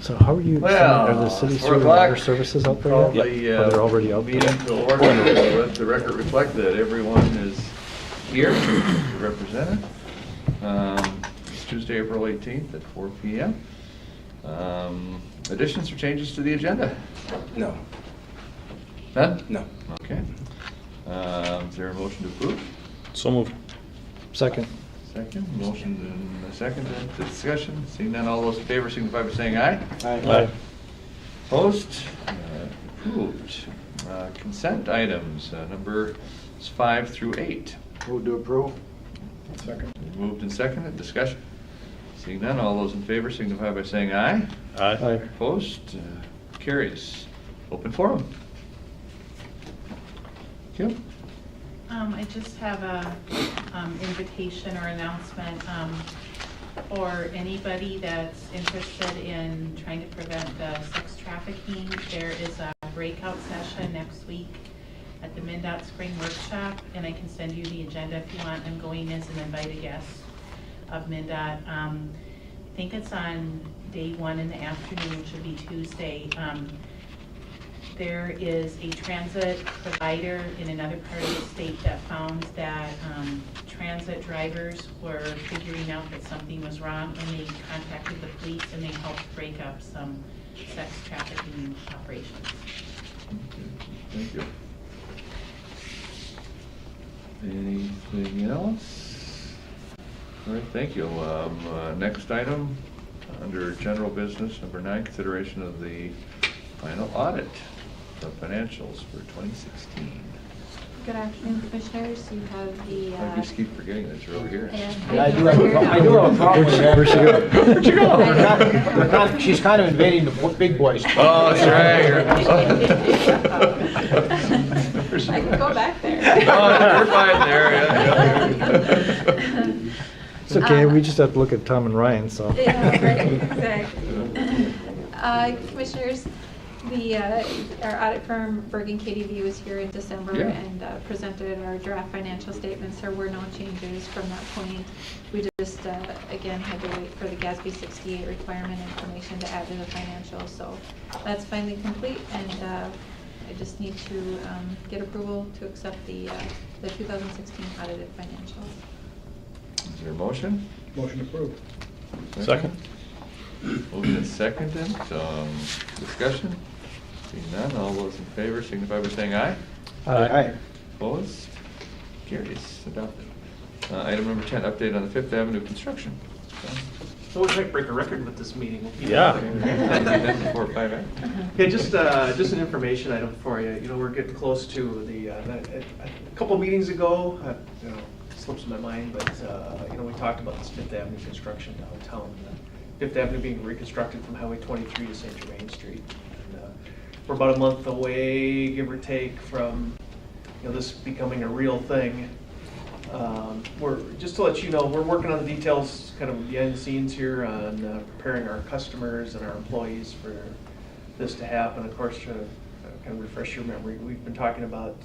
So how are you, are the city sewer water services out there yet? Are they already out there? Meeting to order. Let the record reflect that everyone is here represented. It's Tuesday, April 18th at 4 p.m. Additions or changes to the agenda? No. None? No. Okay. Is there a motion to approve? So moved. Second. Second. Motion and a second discussion. Seeing none, all those in favor signify by saying aye. Aye. Opposed? Approved. Consent items, numbers 5 through 8. Move to approve. Second. Moved and seconded. Discussion. Seeing none, all those in favor signify by saying aye. Aye. Opposed? Carries. Open forum. Kim? I just have a invitation or announcement for anybody that's interested in trying to prevent sex trafficking. There is a breakout session next week at the Minn Spring Workshop, and I can send you the agenda if you want. I'm going as an invited guest of Minn. I think it's on day 1 in the afternoon, which would be Tuesday. There is a transit provider in another part of the state that found that transit drivers were figuring out that something was wrong, and they contacted the police and they helped break up some sex trafficking operations. Thank you. Anything else? All right, thank you. Next item, under general business, number 9, consideration of the final audit of financials for 2016. Good afternoon, Commissioners. You have the... I just keep forgetting that you're over here. I do have a problem with that. Where'd she go? Where'd you go? She's kind of invading the big boys. Oh, that's right. I can go back there. Oh, you're fine there. Yeah. It's okay, we just have to look at Tom and Ryan, so. Yeah, right, exactly. Commissioners, our audit firm, Bergen KDV, was here in December and presented our draft financial statements. There were no changes from that point. We just, again, had to wait for the GASB 68 requirement information to add to the financials. So that's finally complete, and I just need to get approval to accept the 2016 audited financials. Is there a motion? Motion approved. Second. Moving and seconded. Discussion. Seeing none, all those in favor signify by saying aye. Aye. Opposed? Carries. Adopted. Item number 10, update on the Fifth Avenue construction. So we might break a record with this meeting. Yeah. Before 5 a.m. Yeah, just an information item for you. You know, we're getting close to the, a couple meetings ago, you know, slips my mind, but, you know, we talked about this Fifth Avenue construction downtown. Fifth Avenue being reconstructed from Highway 23 to St. Germain Street. And, we're about a month away, give or take, from, you know, this becoming a real thing. We're, just to let you know, we're working on the details, kind of behind the scenes here on preparing our customers and our employees for this to happen. Of course, to kind of refresh your memory, we've been talking about,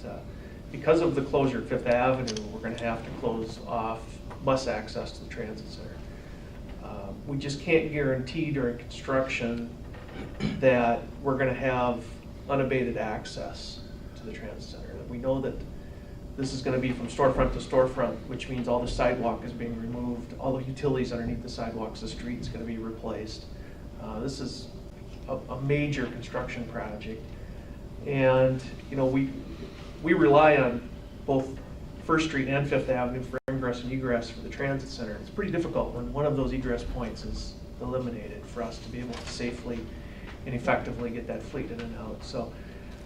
because of the closure of Fifth Avenue, we're going to have to close off bus access to the transit center. We just can't guarantee during construction that we're going to have unabated access to the transit center. We know that this is going to be from storefront to storefront, which means all the sidewalk is being removed, all the utilities underneath the sidewalks, the street is going to be replaced. This is a major construction project, and you know we rely on both First Street and Fifth Avenue for ingress and egress for the transit center. It's pretty difficult when one of those egress points is eliminated for us to be able to safely and effectively get that fleet in and out. So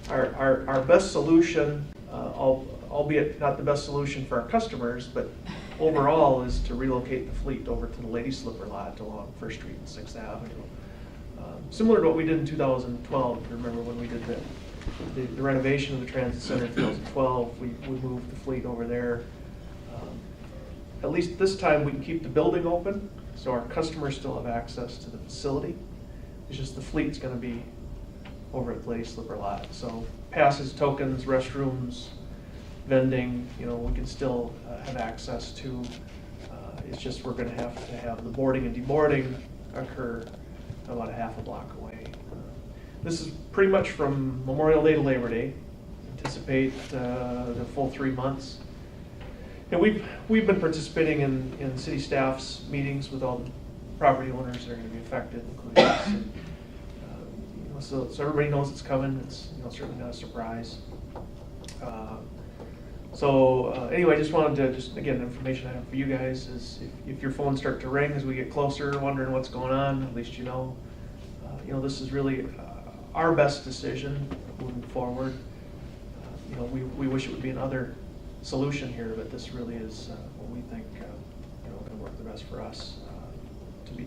our best solution, albeit not the best solution for our customers, but overall is to relocate the fleet over to the Lady Slipper lot along First Street and 6th Avenue. Similar to what we did in 2012, remember when we did the renovation of the transit center in 2012, we moved the fleet over there. At least this time we can keep the building open, so our customers still have access to the facility. It's just the fleet's going to be over at the Lady Slipper lot. So passes, tokens, restrooms, vending, you know, we can still have access to. It's just we're going to have the boarding and deboarding occur about a half a block away. This is pretty much from Memorial Day to Labor Day. Anticipate the full 3 months. And we've been participating in city staff's meetings with all the property owners that are going to be affected, including us. And, so everybody knows it's coming. It's certainly not a surprise. Anyway, I just wanted to again, information I have for you guys is if your phones start to ring as we get closer, wondering what's going on, at least this is really our best decision moving forward. We wish it would be another solution here, but this really is what we think going to work the best for us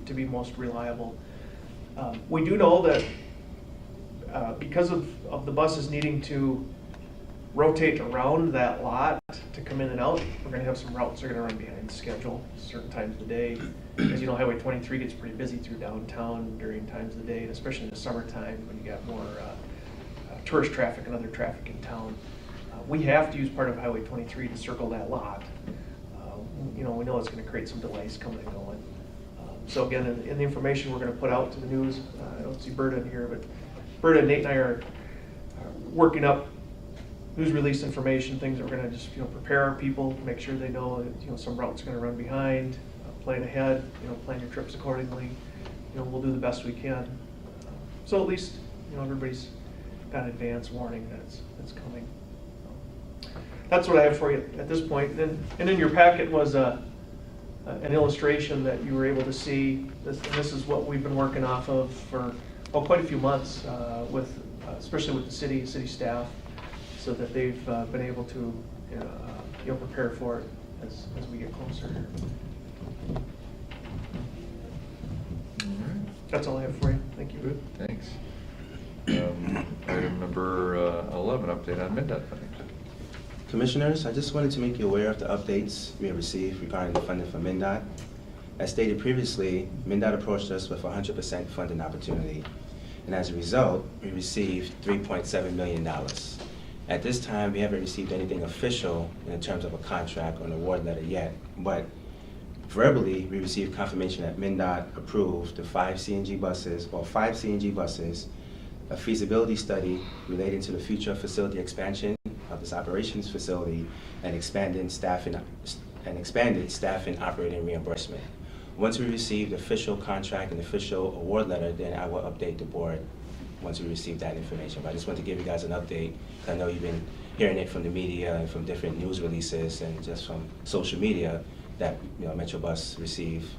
to be most reliable. We do know that because of the buses needing to rotate around that lot to come in and out, we're going to have some routes that are going to run behind schedule certain times of the day. As you know, Highway 23 gets pretty busy through downtown during times of the day, and especially in the summertime when you got more tourist traffic and other traffic in town. We have to use part of Highway 23 to circle that lot. We know it's going to create some delays coming and going. So again, in the information we're going to put out to the news, I don't see Berta in here, but Berta, Nate and I are working up news release information, things that we're going to just prepare our people, make sure they know that some routes are going to run behind, plan ahead, plan your trips accordingly. We'll do the best we can. So at least everybody's got an advance warning that's coming. That's what I have for you at this point. And in your packet was an illustration that you were able to see. This is what we've been working off of for quite a few months, especially with the city staff, so that they've been able to prepare for it as we get closer. All right. That's all I have for you. Thank you. Good, thanks. Item number 11, update on MnDOT funding. Commissioners, I just wanted to make you aware of the updates we have received regarding the funding for MnDOT. As stated previously, MnDOT approached us with a 100% funding opportunity, and as a result, we received $3.7 million. At this time, we haven't received anything official in terms of a contract or an award letter yet, but verbally, we received confirmation that MnDOT approved the 5 CNG buses, a feasibility study relating to the future facility expansion of this operations facility, and expanded staff and operating reimbursement. Once we receive the official contract and official award letter, then I will update the board once we receive that information. But I just want to give you guys an update, because I know you've been hearing it from the media and from different news releases and just from social media that Metrobus received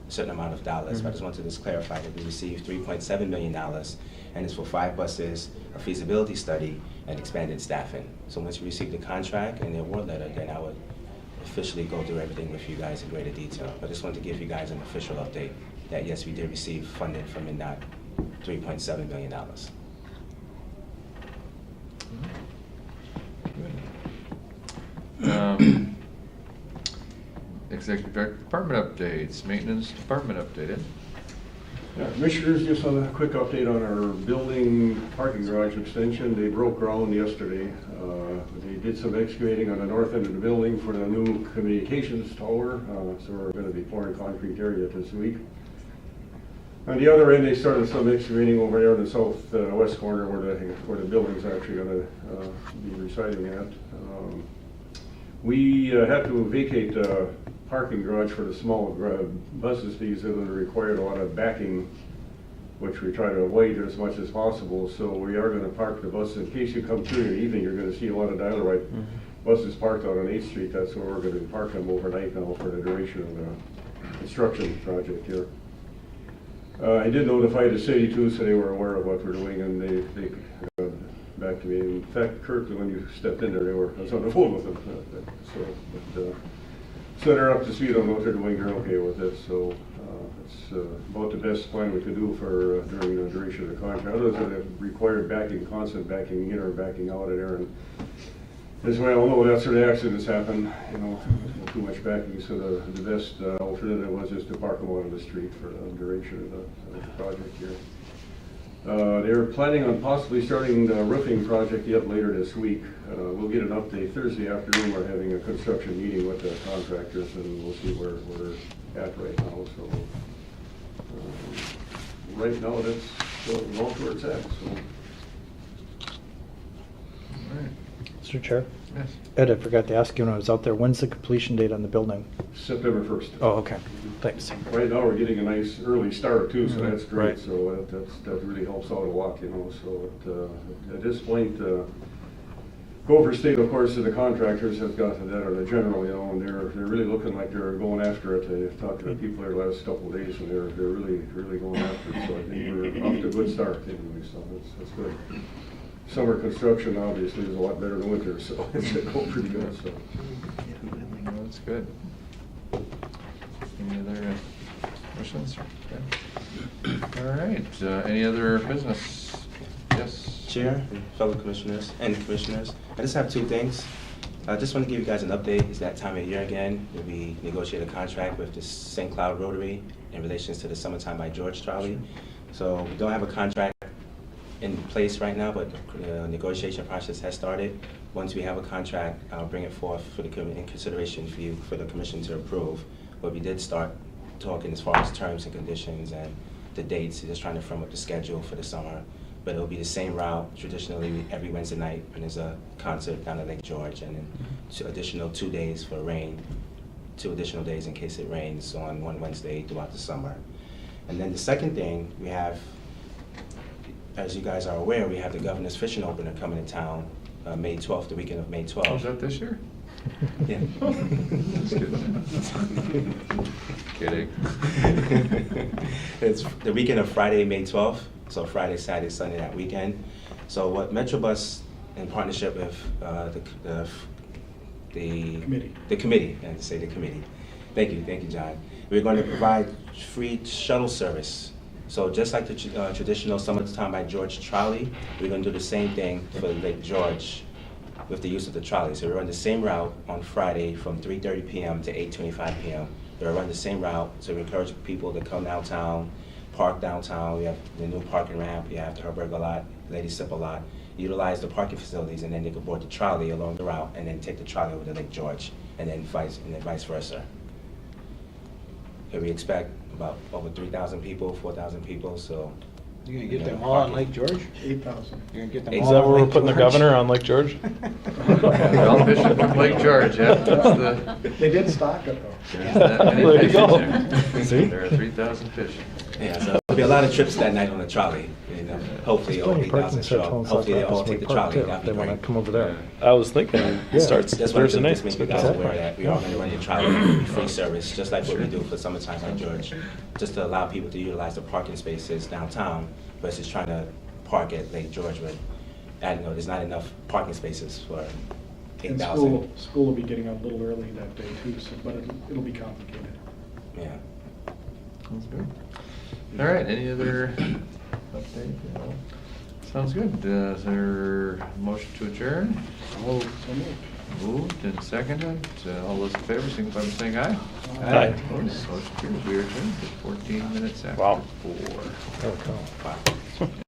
a certain amount of dollars. But I just wanted to just clarify that we received $3.7 million, and it's for 5 buses, a feasibility study, and expanded staffing. So once we receive the contract and the award letter, then I would officially go through everything with you guys in greater detail. But I just wanted to give you guys an official update that yes, we did receive funding from MnDOT, $3.7 million. Executive Director, Department updates, Maintenance Department updated. Commissioners, just on a quick update on our building parking garage extension. They broke ground yesterday. They did some excavating on the north end of the building for the new communications tower, so we're going to be pouring concrete area this week. On the other end, they started some excavating over there in the southwest corner where the building's actually going to be residing at. We had to vacate the parking garage for the small buses because it required a lot of backing, which we try to avoid as much as possible. So we are going to park the buses. In case you come through in the evening, you're going to see a lot of dial-a-ride buses parked out on 8th Street. That's where we're going to park them overnight now for the duration of the construction project here. I did notify the city too, so they were aware of what we're doing, and they back to me. In fact, Kurt, when you stepped in there, I was on the phone with them. So they're up to speed on what they're doing. They're okay with it. So it's about the best plan we could do for during the duration of the contract. Other than it required backing, constant backing in or backing out of there, and as we all know, that's where the accidents happen. Too much backing. So the best alternative was just to park them out on the street for the duration of the project here. They're planning on possibly starting the roofing project yet later this week. We'll get an update Thursday afternoon. We're having a construction meeting with the contractors, and we'll see where we're at right now. So right now, that's about where it's at, so. All right. Mr. Chair? Yes. Ed, I forgot to ask you when I was out there, when's the completion date on the building? September 1st. Oh, okay, thanks. Right now, we're getting a nice early start too, so that's great. Right. So that really helps out a lot, you know, so at this point, Gopher State, of course, the contractors have got that, or the general, you know, and they're really looking like they're going after it. I've talked to the people there the last couple of days, and they're really going after it. So I think we're off to a good start anyway, so that's good. Summer construction obviously is a lot better than winter, so it's going pretty good, so. Well, that's good. Any other questions? Okay. All right, any other business? Yes? Chair, fellow commissioners, and commissioners, I just have two things. I just want to give you guys an update. It's that time of year again. We negotiated a contract with the St. Cloud Rotary in relations to the Summertime by George trolley. So we don't have a contract in place right now, but the negotiation process has started. Once we have a contract, I'll bring it forth for the in consideration for you, for the commission to approve. But we did start talking as far as terms and conditions and the dates, just trying to firm up the schedule for the summer. But it'll be the same route traditionally every Wednesday night when there's a concert down at Lake George, and then additional 2 days for rain, 2 additional days in case it rains on one Wednesday throughout the summer. And then the second thing, we have, as you guys are aware, we have the Governor's Fishing Opener coming to town May 12th, the weekend of May 12th. Oh, is that this year? Yeah. Just kidding. It's the weekend of Friday, May 12th, so Friday, Saturday, Sunday, that weekend. So what Metrobus, in partnership with the committee, I had to say the committee. Thank you, John. We're going to provide free shuttle service. So just like the traditional Summertime by George trolley, we're going to do the same thing for Lake George with the use of the trolley. So we run the same route on Friday from 3:30 p.m. to 8:25 p.m. We'll run the same route, so we encourage people to come downtown, park downtown. We have the new parking ramp, we have the Herberger lot, Lady Sipper lot. Utilize the parking facilities, and then they can board the trolley along the route, and then take the trolley over to Lake George, and then vice versa. And we expect about over 3,000 people, 4,00 people, so. You're gonna get them all on Lake George? 8,000. You're gonna get them Is all Is that on where we're Lake putting the George? governor on Lake George? Well, fishing from Lake George, yeah, that's the. They did stock it though. There's that many There you fish go. in there. See? There are 3,000 fish. Yeah, so there'll be a lot of trips that night on the trolley. You know, hopefully all 8,000 show up. Hopefully they all take the trolley. That'd They be want to great. come over there. I was thinking it Yeah. starts That's why I Thursday night. just make you guys aware that we are going to run your trolley free service, just like what we do for Summertime by George, just to allow people to utilize the parking spaces downtown versus trying to park at Lake George. But there's not enough parking spaces for And 8,000. school will be getting out a little early that day too, so, but it'll be complicated. Yeah. Sounds good. All right, any other update? No? Sounds good. Is there a motion to adjourn? So moved. Moved and seconded. All those in favor, signify by saying aye. Aye. Opposed, motion carries. We are adjourned at 14 minutes after Wow. 4. Oh, cool. Wow.